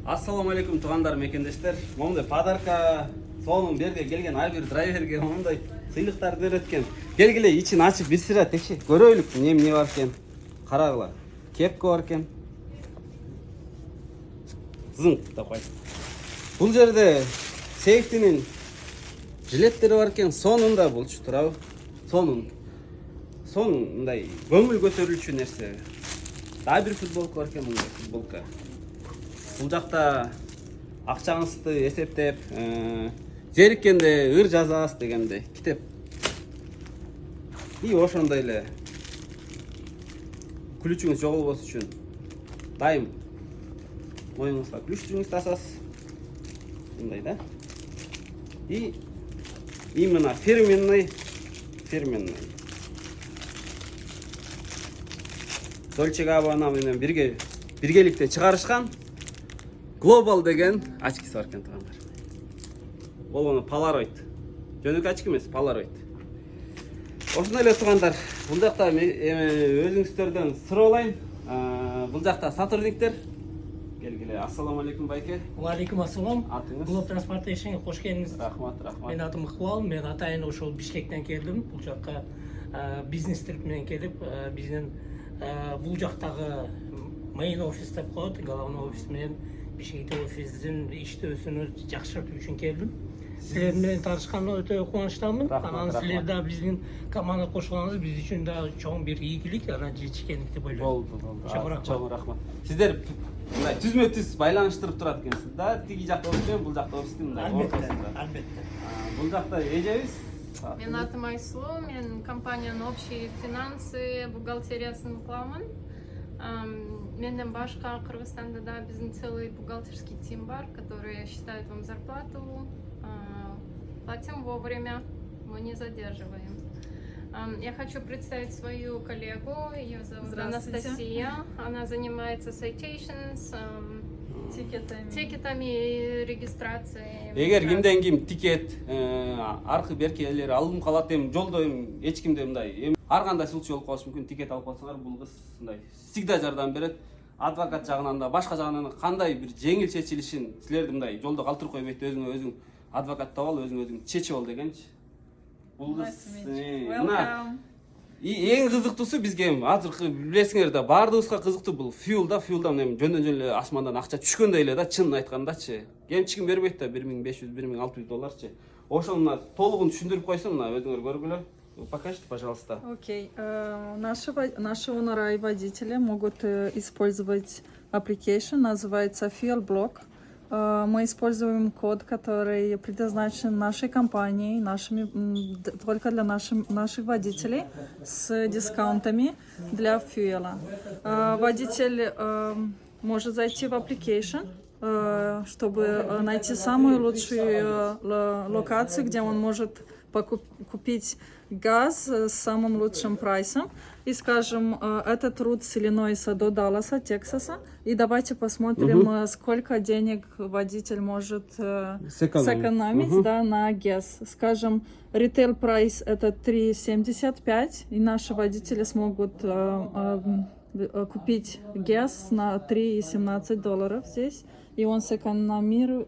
Ассаламу алейкум туғандар мекендештер. Момындай подарка соның берге келген айбир драйверге момындай сыйлықтарды береткен. Келгіле ичин ашып бір сыра текші. Көрөйлік не бар екен. Қарағыла. Кепка бар екен. Зыңқ да қой. Бұл жерде сейфтінің жилеттері бар екен. Сонында болшы тұрау. Сонындай көңіл көтерілші нәрсе. Daha bir futbolka var eкен мұндай футболка. Бұл жақта ақшаңызды есептеп, зеріккенде ыр жазасыз дегенде кітеп. И ошондой эле күлүчүңүз жоголбос үчүн дайым моюңузга күлүчүңүздү тасасыз. Мындай да. И именно фирменный Dolce Gabbana менен биргеликте чыгарышкан Global деген очкиси бар экен тугандар. Ол оны Polaroid. Жөнөкөй очки эмес, Polaroid. Ошондой эле тугандар, бул жакта өзүңүздөрдөн суралайын. Бул жакта сотрудниктер. Келгиле. Ассаламу алейкум байке. Алейкум ассалам. Атыңыз? Global Transportation'га кош келдиңиз. Рахмат. Мен атым Ыкбал, мен атайын ошол Бишкектен келдим. Бул жакка бизнес трип менен келип, биздин бул жактагы main офис деп коет, головной офис менен Бишкекте офистин иштөөсүнү жакшыртуу үчүн келдим. Силер менен таанышканыма өтө кубанычтамын. Анан силер да биздин командага кошулганыңыз биз үчүн да чоң бир ийгилик, анан жетишкендик деп ойлойм. Болду. Чоң рахмат. Сиздер мындай түзмө-түз байланыштырып турат экенсиз да. Тиги жакта офис менен бул жакта офистин мындай ортосунда. Албетте. Бул жакта эжебиз. Мен атым Айсулу, мен компанияның общие финансы бухгалтериясын кыламын. Менден башка Кыргызстанда да биздин целый бухгалтерский тим бар, которые считают вам зарплату, платим вовремя, мы не задерживаем. Я хочу представить свою коллегу, ее зовут Анастасия. Она занимается citations, тикетами и регистрацией. Эгер кимден ким тикет, аркы беркелер алынып калат эми жолдо эми эч кимде мындай ар кандай случай болуп калышы мүмкүн, тикет алып калсаңар бул кыз мындай всегда жардам берет. Адвокат жагынан да башка жагынан кандай бир жеңил чечилишин силерди мындай жолдо калтырып койбойт, өзүң адвокат таап ал, өзүң чечип ал дегенчи. Бул кыз мына эң кызыктуусу бизге азыркы билесиңер да баардыгыбызга кызыктуу бул fuel да эми жөндөн эле асмандан акча түшкөндөй эле да, чынын айткандачы. Кемчигин бербейт да, $1500–1600. Ошону толугун түшүндүрүп койсом, мына өзүңөр көргүлө. Покажите, пожалуйста. Окей. Наши онора и водители могут использовать application, называется Fuel Block. Мы используем код, который предназначен нашей компанией, только для наших водителей с дискаунтами для фьюэла. Водитель может зайти в application, чтобы найти самую лучшую локацию, где он может купить газ с самым лучшим прайсом. И скажем, этот рут с Иллинойса до Далласа, Техаса. И давайте посмотрим, сколько денег водитель может сэкономить да, на газ. Скажем, ритейл прайс это $3.75, и наши водители смогут купить газ на $3.17 здесь. И он сэкономит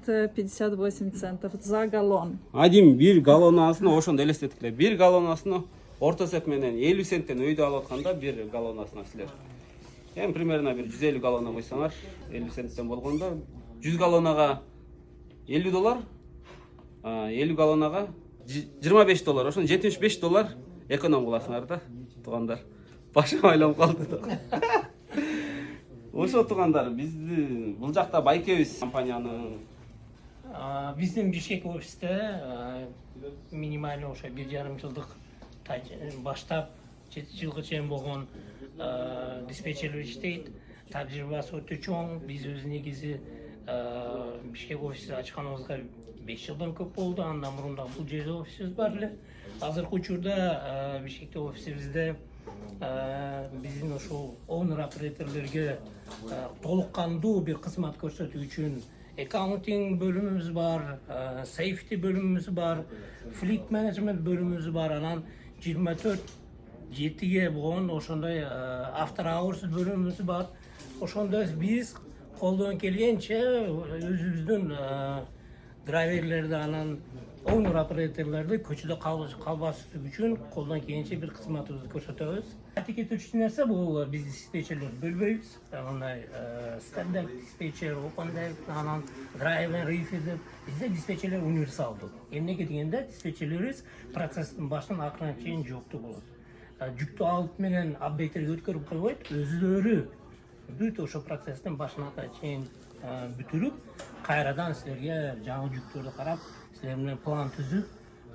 58 центов за галлон. Bir галлонасына ошондо элестетик эле. Bir галлонасына орто есеп менен 50 центтен өйдө алып атканда bir галлонасына силер. Эми примерно бир 150 галлона койсоңар, 50 центтен болгондо 100 галлонага $50, 50 галлонага $25. Ошондо $75 эконом кыласыңар да, туугандар. Башым айланып калды да. Ошо туугандар, бизди бул жакта байкебиз компаниянын. Биздин Бишкек офисте минимально ошо 1,5 жылдык баштап 7 жылга чейин болгон диспетчерлер иштейт. Тажрыйбасы өтө чоң. Биз өз негизи Бишкек офисти ачканыбызга 5 жылдан көп болду. Андан мурун да бул жерде офисибиз бар эле. Азыркы учурда Бишкекте офисибизде биздин ошол оунер операторлорго толук кандуу бир кызмат көрсөтүү үчүн accounting bölümümüz бар, safety bölümümüz бар, fleet management bölümümüz бар, анан 24/7 болгон ошондой after hours bölümümüz бар. ошондо биз колдон келгенче өзүбүздүн драйверлерди анан оунер операторлорду көчөдө калбаслык үчүн колдон келгенче бир кызматыбызды көрсөтөбүз. Этикет үчүн нерсе бул биз диспетчерлер бөлбөйбүз. Мындай стандарт диспетчер, open deck, анан драйвер, рифер деп бизде диспетчерлер универсалдуу. Эмнеге дегенде диспетчерлерибиз процесстин башынан акырына чейин жооптуу болот. Жүктү алып менен апдейттерге өткөрүп койбойт, өзүлөрү бүт ошо процесстин башына чейин бүтүрүп, кайрадан силерге жаңы жүктөрдү карап, силер менен план түзүп,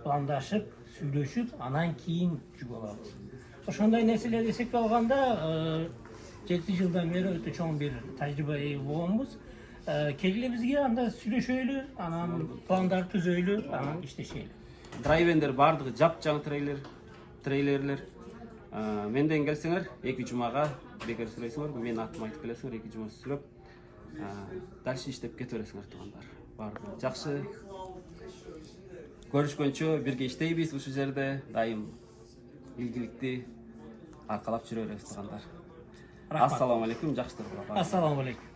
пландашып, сүйлөшүп, анан кийин жүк алабыз. Ошондой нерселерди эсепке алганда 7 жылдан бери өтө чоң бир тажрыйба ээ болгонбуз. Келгиле бизге, анда сүйлөшөлү, анан пландарды түзөйлү, анан иштешели. Драйверлер бардыгы жапжаңы трейлерлер. Менден келсеңер, 2 жумага бекер сүрөйсүңөр, мен атым айтып келесиңер, 2 жума сүрөп, дальше иштеп кете бересиңер туугандар. Бардыгы жакшы. Көрүшкөнчө бирге иштейбиз ушул жерде, дайым илгиликти аркалап жүрө беребиз туугандар. Ассаламу алейкум, жакшы тургула. Ассаламу алейкум.